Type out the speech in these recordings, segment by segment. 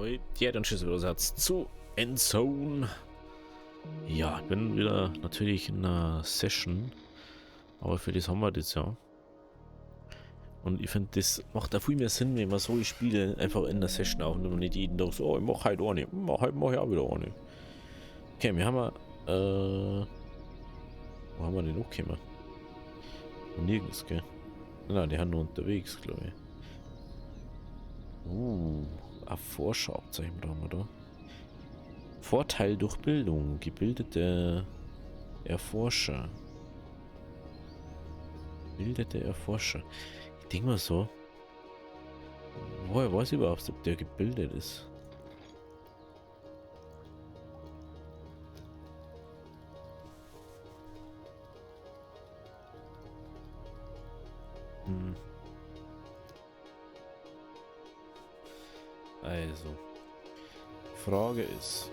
Leute, dann schießt wieder Satz zu Endzone. Ja, ich bin wieder natürlich in einer Session, aber für das haben wir das ja. Und ich finde, das macht da viel mehr Sinn, wenn man so Spiele einfach in der Session aufnimmt und nicht jeden Tag so, oh, ich mach halt auch nicht, heute mach ich auch wieder auch nicht. Okay, wir haben wo haben wir denn noch gekommen? Nirgends, gell? Nein, die haben nur unterwegs, glaube ich. Ein Forscherabzeichen haben wir da. Vorteil durch Bildung, gebildete Erforscher. Bildete Erforscher. Ich denke mal so. Woher weiß ich überhaupt, ob der gebildet ist? Also. Frage ist.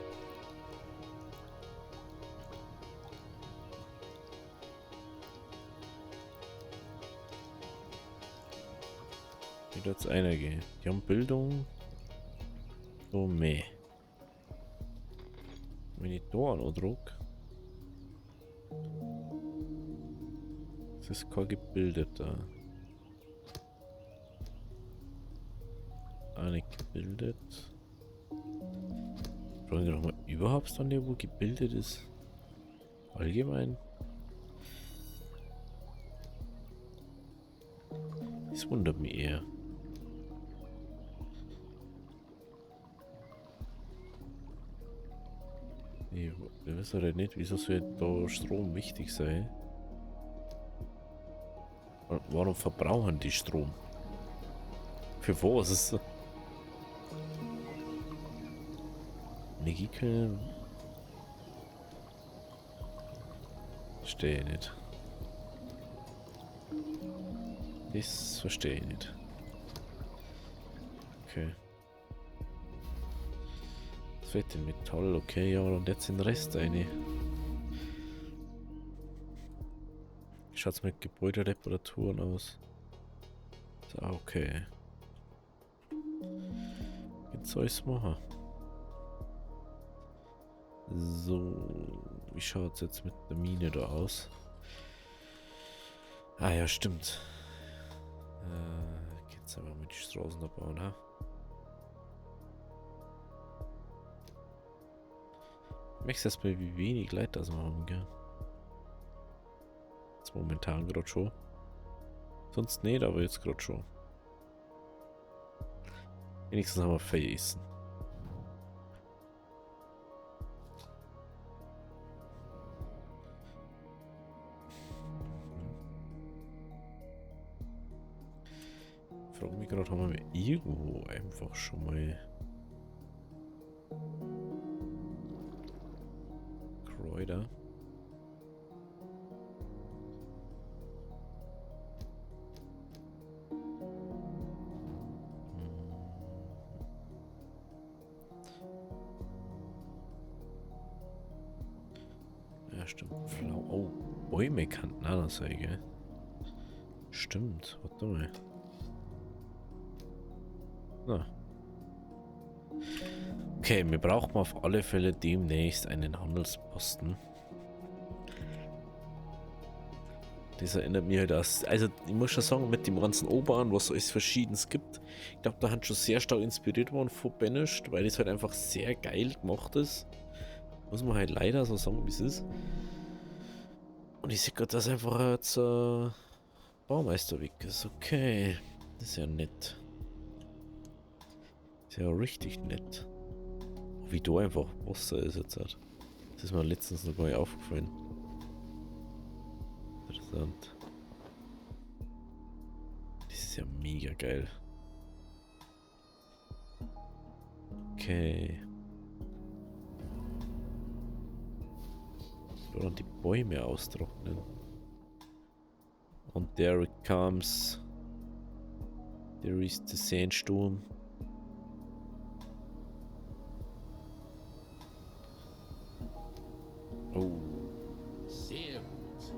Wie wird es einer gehen? Die haben Bildung. So mehr. Wenn ich da noch druck. Das ist kein gebildeter. Auch nicht gebildet. Schauen wir doch mal überhaupt an der, wo gebildet ist. Allgemein. Das wundert mich eher. Nee, wir wissen halt nicht, wieso soll da Strom wichtig sein. Warum verbrauchen die Strom? Für was? Energiequellen? Verstehe ich nicht. Das verstehe ich nicht. Okay. Das wird in Metall, okay, ja, und jetzt den Rest eine. Wie schaut es mit Gebäudereparaturen aus? So, okay. Jetzt soll ich es machen. So, wie schaut es jetzt mit der Mine da aus? Ah ja, stimmt. Geht's aber mit den Straßen abbauen, ha? Ich merke erstmal, wie wenig Leute das machen, gell? Jetzt momentan gerade schon. Sonst nicht, aber jetzt gerade schon. Wenigstens haben wir vergessen. Ich frage mich gerade, haben wir irgendwo einfach schon mal Kräuter? Ja, stimmt. Flau. Oh, Bäume kannten anders sein, gell? Stimmt, warte mal. Na. Okay, wir brauchen auf alle Fälle demnächst einen Handelsposten. Das erinnert mich halt aus. Also, ich muss schon sagen, mit dem ganzen Obern, was es verschiedenes gibt, ich glaube, da hat schon sehr stark inspiriert worden von Banished, weil das halt einfach sehr geil gemacht ist. Muss man halt leider so sagen, wie es ist. Und ich sehe gerade, dass einfach jetzt Baumeister weg ist. Okay, das ist ja nett. Das ist ja richtig nett. Wie da einfach Wasser ist jetzt halt. Das ist mir letztens noch gar nicht aufgefallen. Interessant. Das ist ja mega geil. Okay. Oder die Bäume austrocknen. Und there it comes. There is the sandstorm. Oh. Sehr gut.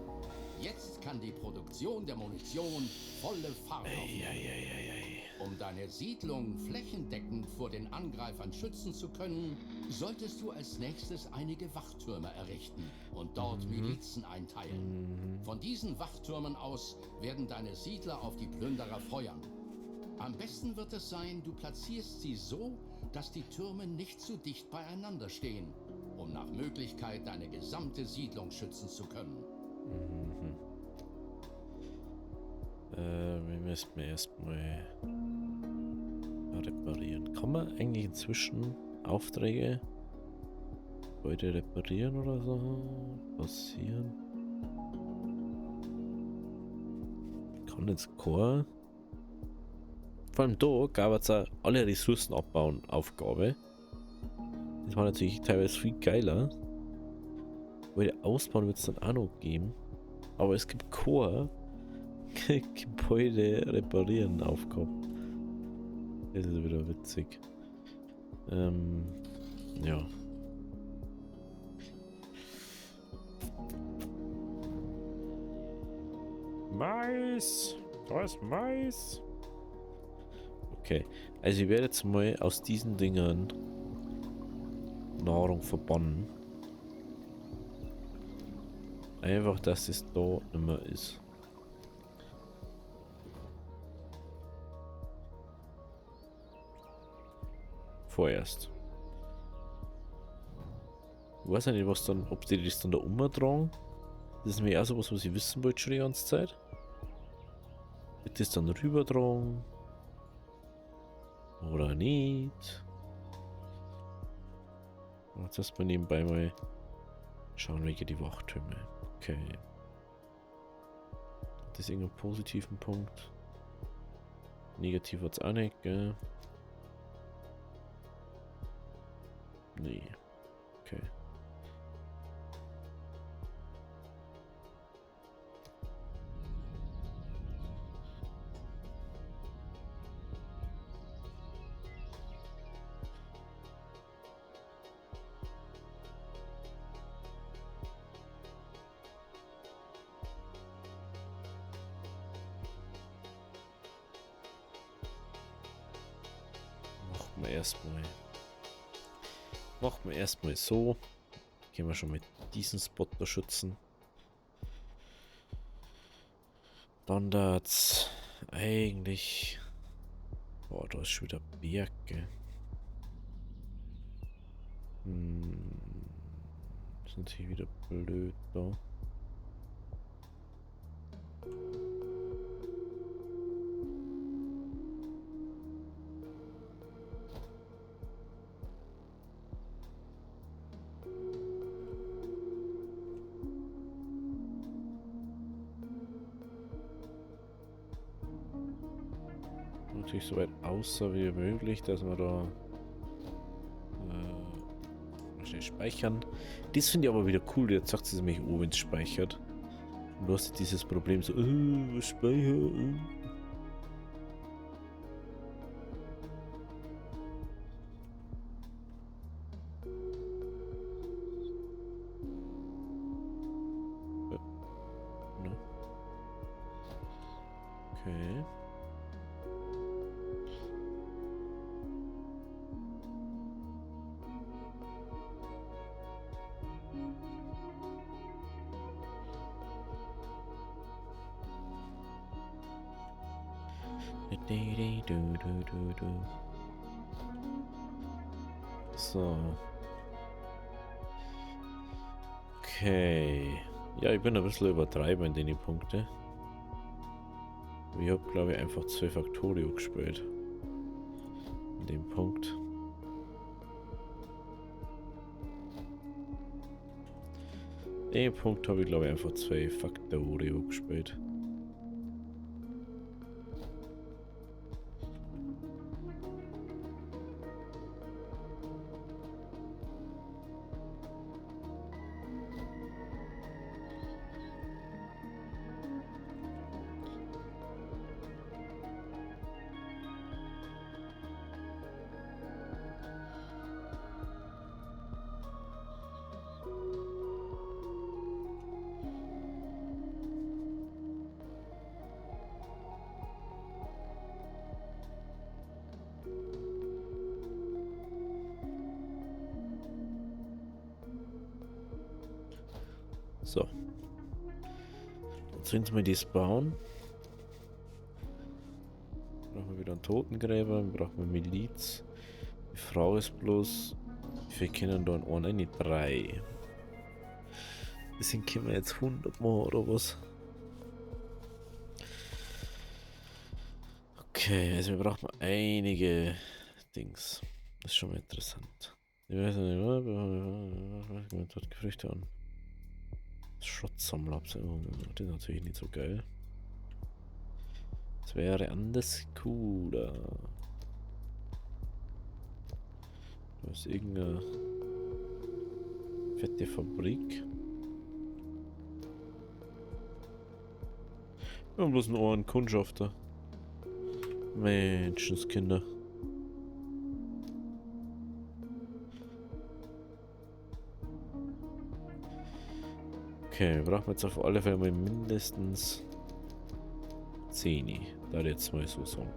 Jetzt kann die Produktion der Munition volle Fahrt aufnehmen. Um deine Siedlung flächendeckend vor den Angreifern schützen zu können, solltest du als nächstes einige Wachtürme errichten und dort Milizen einteilen. Von diesen Wachtürmen aus werden deine Siedler auf die Plünderer feuern. Am besten wird es sein, du platzierst sie so, dass die Türme nicht zu dicht beieinander stehen, um nach Möglichkeit deine gesamte Siedlung schützen zu können. Wir müssen erstmal reparieren. Kann man eigentlich inzwischen Aufträge heute reparieren oder so passieren? Kann jetzt Core. Vor allem da gab es auch alle Ressourcen abbauen Aufgabe. Das war natürlich teilweise viel geiler. Weil ausbauen wird es dann auch noch geben. Aber es gibt Core Gebäude reparieren Aufgabe. Das ist wieder witzig. Ja. Mais! Da ist Mais! Okay, also ich werde jetzt mal aus diesen Dingern Nahrung verbannen. Einfach, dass es da immer ist. Vorerst. Ich weiß nicht, was dann, ob die das dann da umtragen. Das ist mir auch sowas, was ich wissen wollte schon die ganze Zeit. Wird das dann rübertragen? Oder nicht? Jetzt erstmal nebenbei mal schauen, welche die Wachtürme. Okay. Das ist irgendein positiven Punkt. Negativ hat es auch nicht, gell? Nee. Okay. Machen wir erstmal so. Können wir schon mit diesen Spot da schützen. Dann das eigentlich. Boah, da ist schon wieder Berge. Das ist natürlich wieder blöd da. Natürlich so weit außer wie möglich, dass wir da schnell speichern. Das finde ich aber wieder cool, jetzt sagt es nämlich wenn es speichert. Und du hast dieses Problem so, was speichert? Okay. So. Okay. Ja, ich bin ein bisschen übertreiben in den Punkten. Ich habe, glaube ich, einfach 2 Factorio gespielt. In dem Punkt. In dem Punkt habe ich, glaube ich, einfach 2 Factorio gespielt. So. Jetzt sind wir das bauen. Brauchen wir wieder einen Totengräber, brauchen wir Miliz. Die Frau ist bloß. Wie viel können da in einen? Nicht 3. Deswegen können wir jetzt 100 Mal oder was? Okay, also wir brauchen einige Dings. Das ist schon mal interessant. Ich weiß nicht, was Gerüchte an. Schrottsammler, das ist natürlich nicht so geil. Das wäre anders cooler. Da ist irgendeine fette Fabrik. Wir haben bloß einen Ohren Kundschafter. Menschenskinder. Okay, wir brauchen jetzt auf alle Fälle mal mindestens 10. Da jetzt mal so sagen.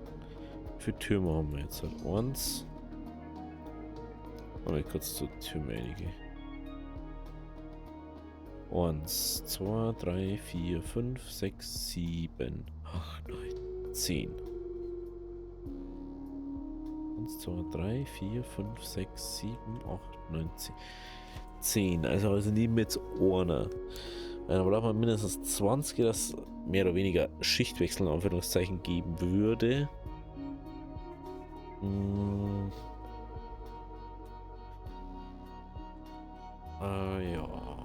Wie viele Türme haben wir jetzt? Halt 1. Mal kurz zur Türme einige. 1, 2, 3, 4, 5, 6, 7, 8, 9, 10. 1, 2, 3, 4, 5, 6, 7, 8, 9, 10. 10. Also nehmen wir jetzt einer. Da braucht man mindestens 20, das mehr oder weniger Schichtwechsel in Anführungszeichen geben würde. Ja.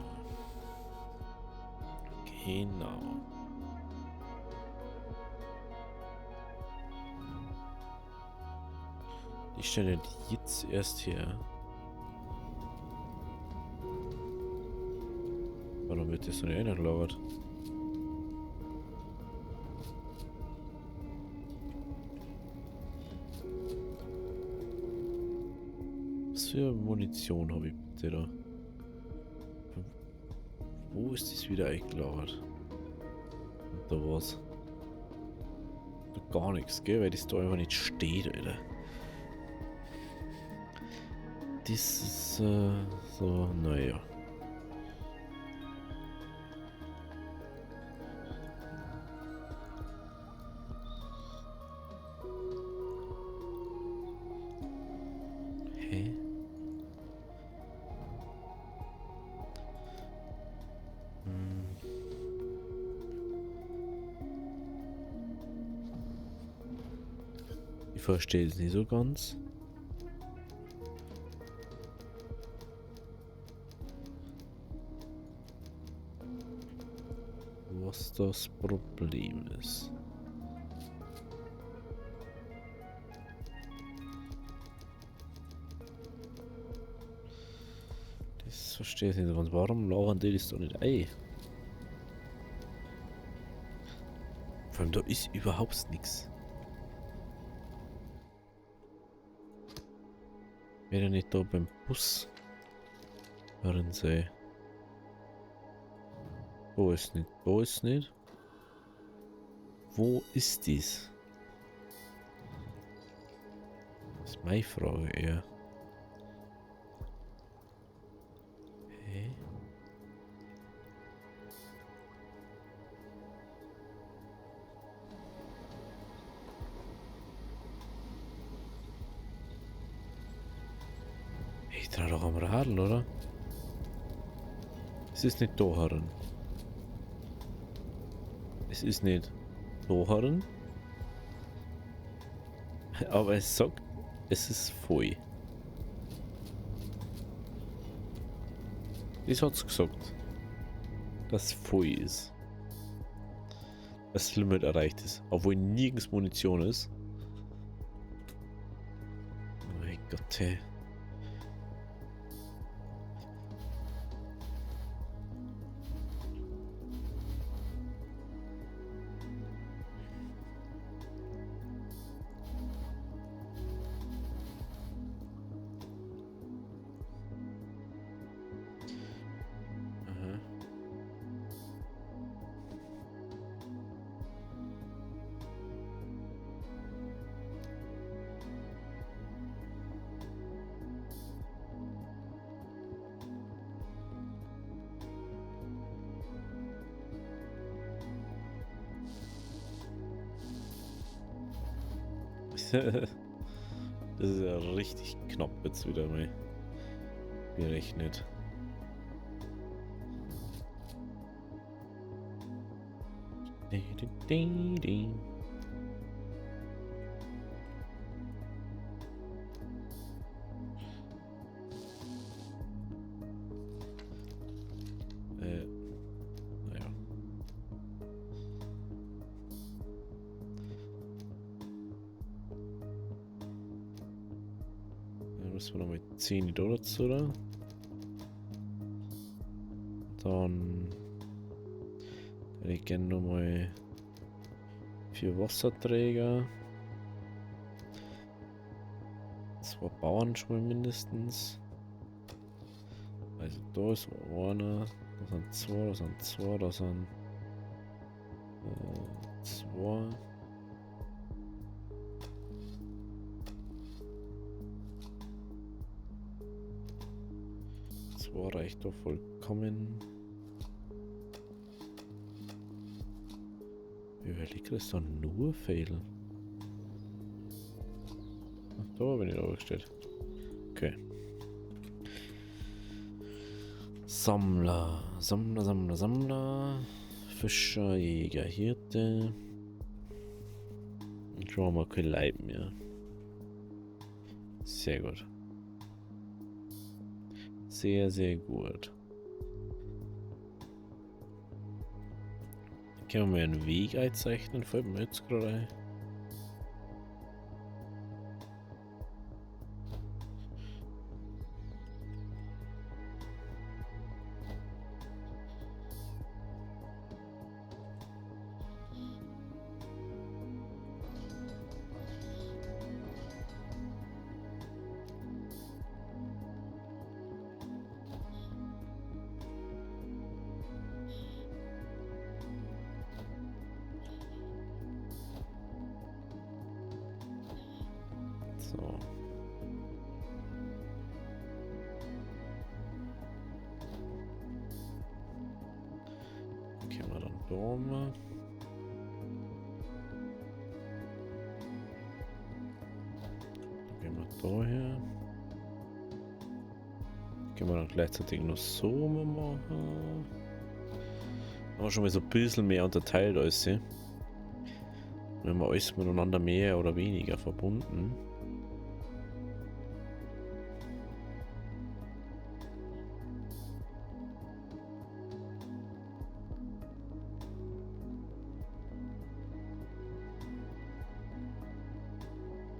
Genau. Die stelle jetzt erst her. Warum wird das so nicht eingelagert? Was für Munition habe ich bitte da? Wo ist das wieder eingelagert? Und da war's. Da gar nichts, gell? Weil das da einfach nicht steht, Alter. Das ist so, naja. Hä? Ich verstehe es nicht so ganz. Was das Problem ist. Das verstehe ich nicht so ganz. Warum lagern die das doch nicht ein? Vor allem da ist überhaupt nichts. Wäre nicht da beim Bus hören sie. Wo ist nicht? Wo ist nicht? Wo ist dies? Das ist meine Frage eher. Hä? Ich trau doch am Radeln, oder? Es ist nicht da herin. Es ist nicht da herin. Aber es sagt, es ist voll. Das hat's gesagt. Dass es voll ist. Das Limit erreicht ist. Obwohl nirgends Munition ist. Oh mein Gott, hey. Das ist ja richtig knapp jetzt wieder mal gerechnet. Naja. Dann müssen wir nochmal 10 Dollar dazu, oder? Dann hätte ich gerne nochmal 4 Wasserträger. 2 Bauern schon mal mindestens. Also da ist einer, da sind 2, da sind 2, da sind 2. Reicht doch vollkommen. Wie überlegt das dann nur Fail? Ach, da bin ich aufgestellt. Okay. Sammler. Fischer, Jäger, Hirte. Und schon haben wir kein Leib mehr. Sehr gut. Sehr, sehr gut. Können wir mal einen Weg einzeichnen? Fällt mir jetzt gerade ein. So. Gehen wir dann da mal. Gehen wir da her. Gehen wir dann gleichzeitig noch so machen. Haben wir schon mal so ein bisschen mehr unterteilt als sie. Wenn wir alles miteinander mehr oder weniger verbunden.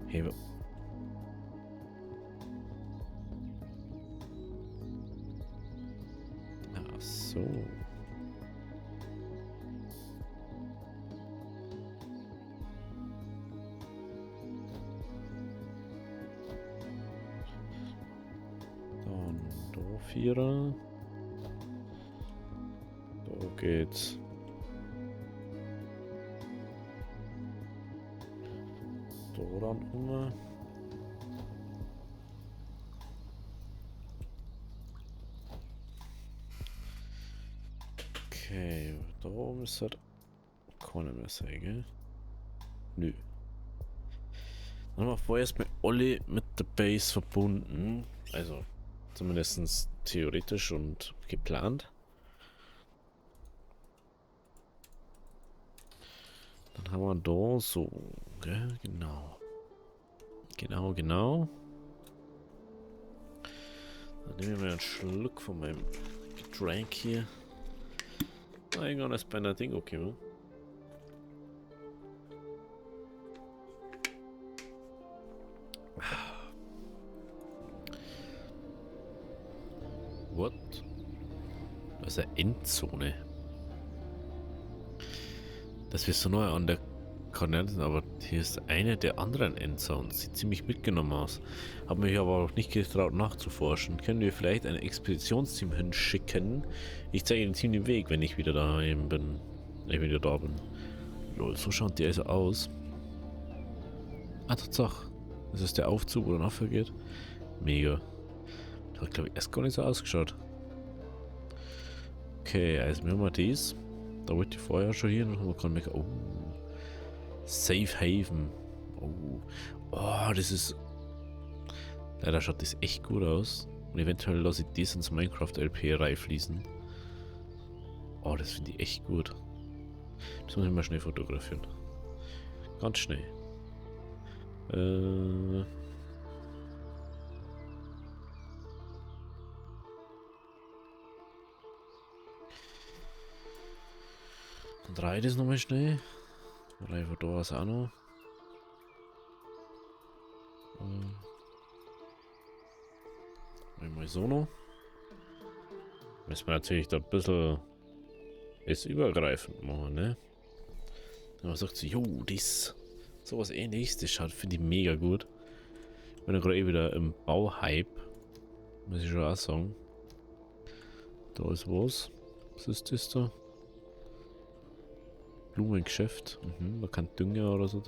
Hey, ach so. Dann da 4er. Da geht's. Da dann um. Okay, da oben ist halt keine mehr sein, gell? Nö. Dann haben wir vorher erstmal alle mit der Base verbunden. Also zumindest theoretisch und geplant. Dann haben wir da so, gell? Genau. Genau. Dann nehme ich mal einen Schluck von meinem Getränk hier. Irgendwann ist bei einer Ding okay, ne? What? Das ist eine Endzone. Das wirst du neu an der Karte, aber hier ist eine der anderen Endzonen. Sieht ziemlich mitgenommen aus. Habe mich aber auch nicht getraut nachzuforschen. Können wir vielleicht ein Expeditionsteam hinschicken? Ich zeige dem Team den Weg, wenn ich wieder daheim bin. Wenn ich wieder da bin. Lol, so schaut die also aus. Ah, Tatsache. Das ist der Aufzug, wo dann aufgeht. Mega. Das hat, glaube ich, erst gar nicht so ausgeschaut. Okay, also wir haben wir dies. Da wollte ich vorher schon hier noch mal kann. Oh. Safe Haven. Oh. Oh, das ist... Leider schaut das echt gut aus. Und eventuell lasse ich das ins Minecraft-LP reinfließen. Oh, das finde ich echt gut. Das muss ich mal schnell fotografieren. Ganz schnell. Dann drehe ich das nochmal schnell. Drei Fotos auch noch. Einmal so noch. Müssen wir natürlich da ein bisschen es übergreifend machen, ne? Man sagt so, jo, das sowas ähnliches, das schaut, finde ich mega gut. Ich bin ja gerade wieder im Bauhype, muss ich schon auch sagen. Da ist was. Was ist das da? Blumengeschäft. Da kann Dünger oder so.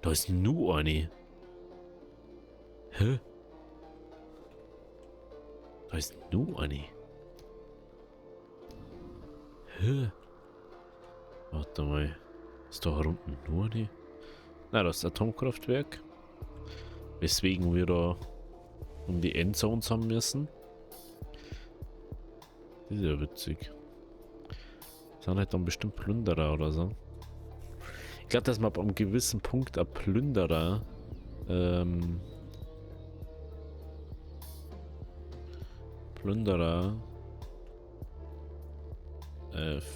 Da ist nur eine. Hä? Da ist nur eine. Hä? Warte mal. Ist da unten nur eine? Na, das ist das Atomkraftwerk. Weswegen wir da um die Endzones haben müssen. Das ist ja witzig. Das sind halt dann bestimmt Plünderer oder so. Ich glaube, dass man ab einem gewissen Punkt ein Plünderer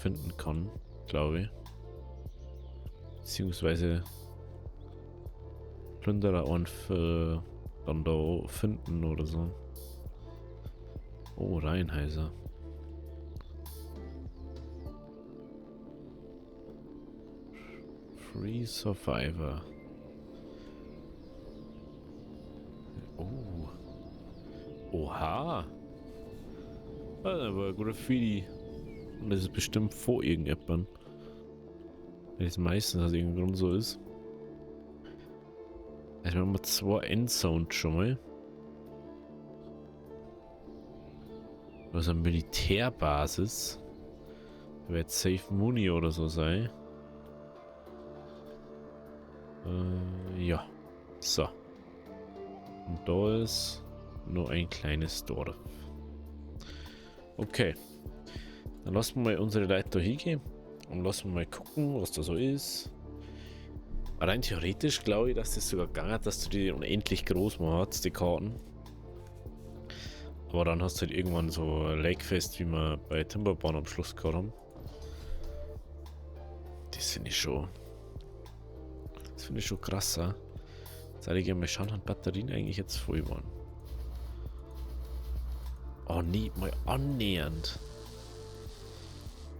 finden kann, glaube ich. Beziehungsweise Plünderer und dann da finden oder so. Oh, Reinheiser. Free Survivor. Oh. Oha. Aber Graffiti. Und das ist bestimmt vor irgendjemandem. Wenn es meistens aus irgendeinem Grund so ist. Also wir haben 2 Endzones schon mal. Also eine Militärbasis. Da wird Safe Money oder so sein. Ja. So. Und da ist nur ein kleines Dorf. Okay. Dann lassen wir mal unsere Leute da hingehen. Und lassen wir mal gucken, was da so ist. Rein theoretisch glaube ich, dass das sogar gegangen hat, dass du die unendlich groß machst, die Karten. Aber dann hast du halt irgendwann so Lakefest, wie wir bei Timberborn am Schluss gehabt haben. Das finde ich schon. Das finde ich schon krasser. Jetzt hätte ich gerne mal schauen, ob Batterien eigentlich jetzt voll waren. Oh, nicht mal annähernd.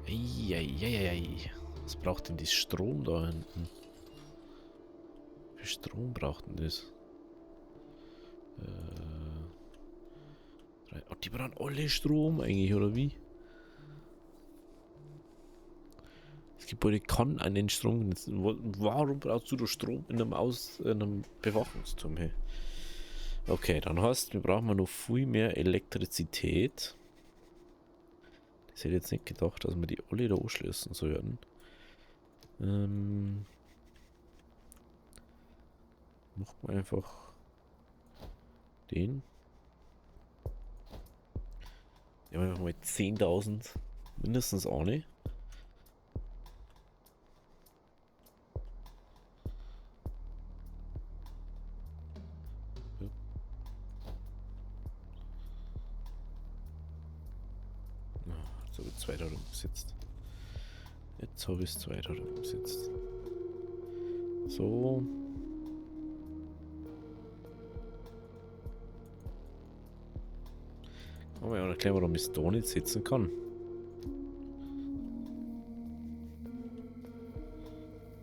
Eieieiei. Was braucht denn das Strom da hinten? Wie viel Strom braucht denn das? Oh, die brauchen alle Strom eigentlich, oder wie? Das Gebäude kann einen Strom nutzen. Warum brauchst du da Strom in einem Bewachungsturm? Hey? Okay, dann heißt, wir brauchen noch viel mehr Elektrizität. Das hätte ich jetzt nicht gedacht, dass wir die alle da anschließen sollten. Machen wir einfach den. Ja, einfach mal 10.000. Mindestens eine. Jetzt habe ich 2 da umgesetzt. Jetzt habe ich es 2 da umgesetzt. So. Aber ja noch erklären, warum ich es da nicht setzen kann.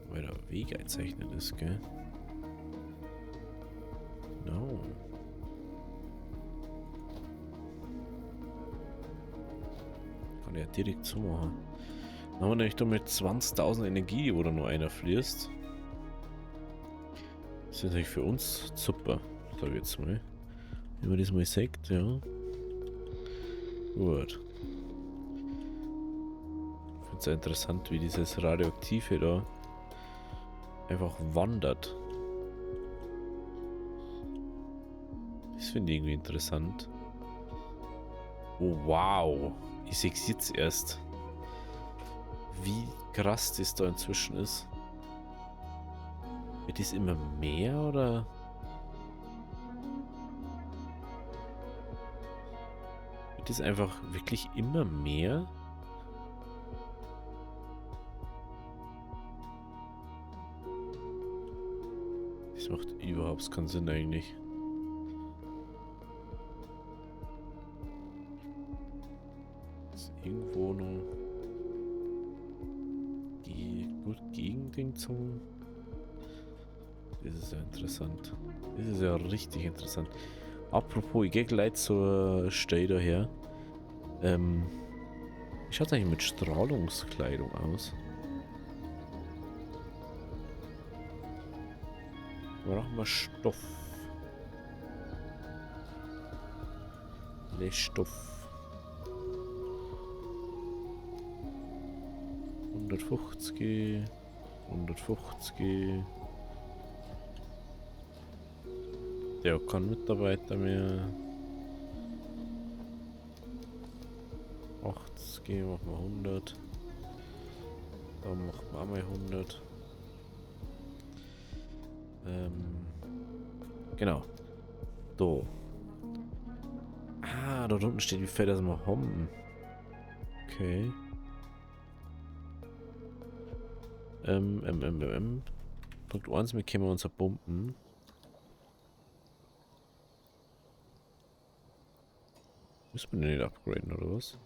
Weil der Weg eingezeichnet ist, gell? No. Kann ich ja direkt so machen. Dann haben wir nämlich da mit 20.000 Energie, wo da nur einer fließt. Das ist natürlich für uns super, sag ich jetzt mal. Wenn man das mal sagt, ja. Gut. Ich finde es ja interessant, wie dieses Radioaktive da einfach wandert. Das finde ich irgendwie interessant. Oh, wow. Ich sehe es jetzt erst. Wie krass das da inzwischen ist. Wird das immer mehr, oder? Wird das einfach wirklich immer mehr? Das macht überhaupt keinen Sinn eigentlich. Ist irgendwo noch gut Gegending zum... Das ist ja interessant. Das ist ja richtig interessant. Apropos, ich gehe gleich zur Stelle daher. Wie schaut es eigentlich mit Strahlungskleidung aus? Brauchen wir Stoff. Stoff. 150. 150. Der hat keinen Mitarbeiter mehr. 80, machen wir 100. Dann machen wir einmal 100. Genau. Da. Ah, da unten steht, wie viel das wir haben. Okay. Punkt 1, wir können unser Pumpen. Müssen wir den nicht upgraden, oder was?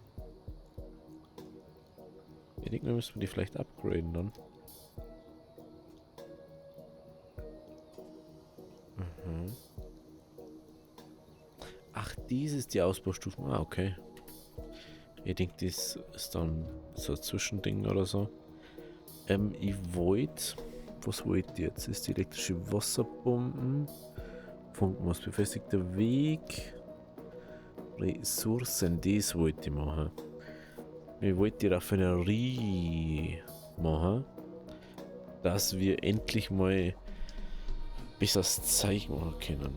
Ich denke, müssen wir die vielleicht upgraden dann. Mhm. Ach, dies ist die Ausbaustufe. Ah, okay. Ich denke, das ist dann so ein Zwischending oder so. Ich wollte... Was wollte ich jetzt? Ist die elektrische Wasserpumpen. Funkenmaß befestigter Weg. Ressourcen, das wollte ich machen. Ich wollte die Raffinerie machen. Dass wir endlich mal besseres Zeug machen können.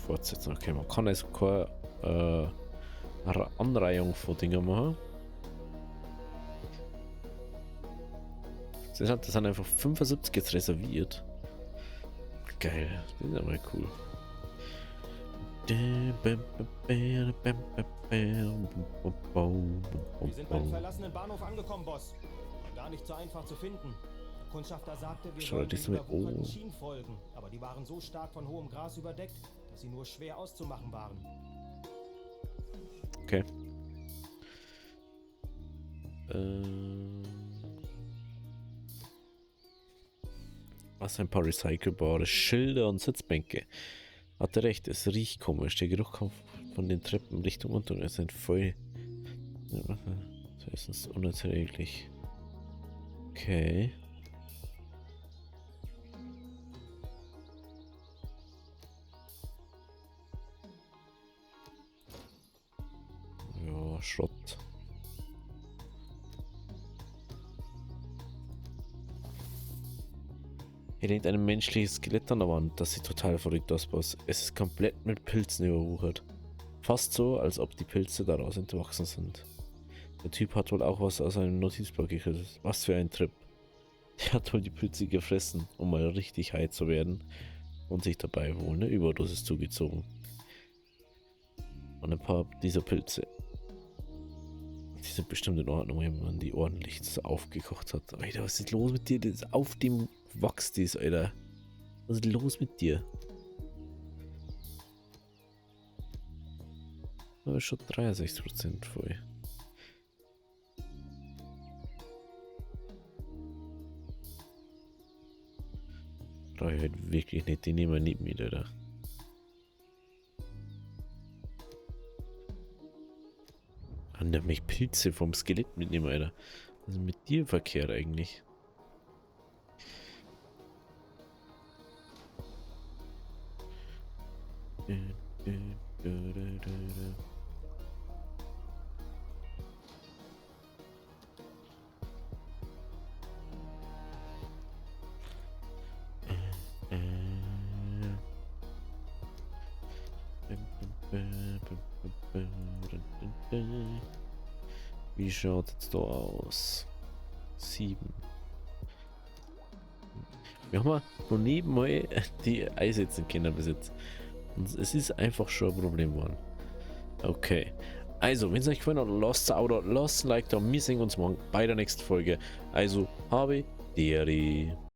Fortsetzen, okay, man kann also keine Anreihung von Dingen machen. Das sind einfach 75 jetzt reserviert. Geil, das ist aber cool. Wir sind beim verlassenen Bahnhof angekommen, Boss. War gar nicht so einfach zu finden. Der Kundschafter sagte, wir sollen den überwucherten Schienen folgen, aber die waren so stark von hohem Gras überdeckt, dass sie nur schwer auszumachen waren. Okay. Was ein paar recycelbare Schilder und Sitzbänke. Hatte recht, es riecht komisch. Der Geruch kommt von den Treppen Richtung unten. Es sind voll. Das ist unerträglich. Okay. Ja, Schrott. Hier liegt ein menschliches Skelett an der Wand, das sieht total verrückt aus, Boss. Es ist komplett mit Pilzen überwuchert. Fast so, als ob die Pilze daraus entwachsen sind. Der Typ hat wohl auch was aus einem Notizblock gekriegt. Was für ein Trip. Der hat wohl die Pilze gefressen, um mal richtig high zu werden und sich dabei wohl eine Überdosis zugezogen. Und ein paar dieser Pilze. Die sind bestimmt in Ordnung, wenn man die ordentlich aufgekocht hat. Alter, was ist los mit dir? Das ist auf dem wächst das, Alter. Was ist los mit dir? Aber schon 63% voll. Brauche ich halt wirklich nicht. Die nehmen wir nicht mit, Alter. An mich Pilze vom Skelett mitnehmen, Alter. Was ist mit dir verkehrt eigentlich? Wie schaut es da aus? 7. Wir haben noch nebenbei die einsetzen können bis jetzt. Und es ist einfach schon ein Problem geworden. Okay. Also, wenn es euch gefallen hat, lasst ein Like da. Wir sehen uns morgen bei der nächsten Folge. Also, habe Deri.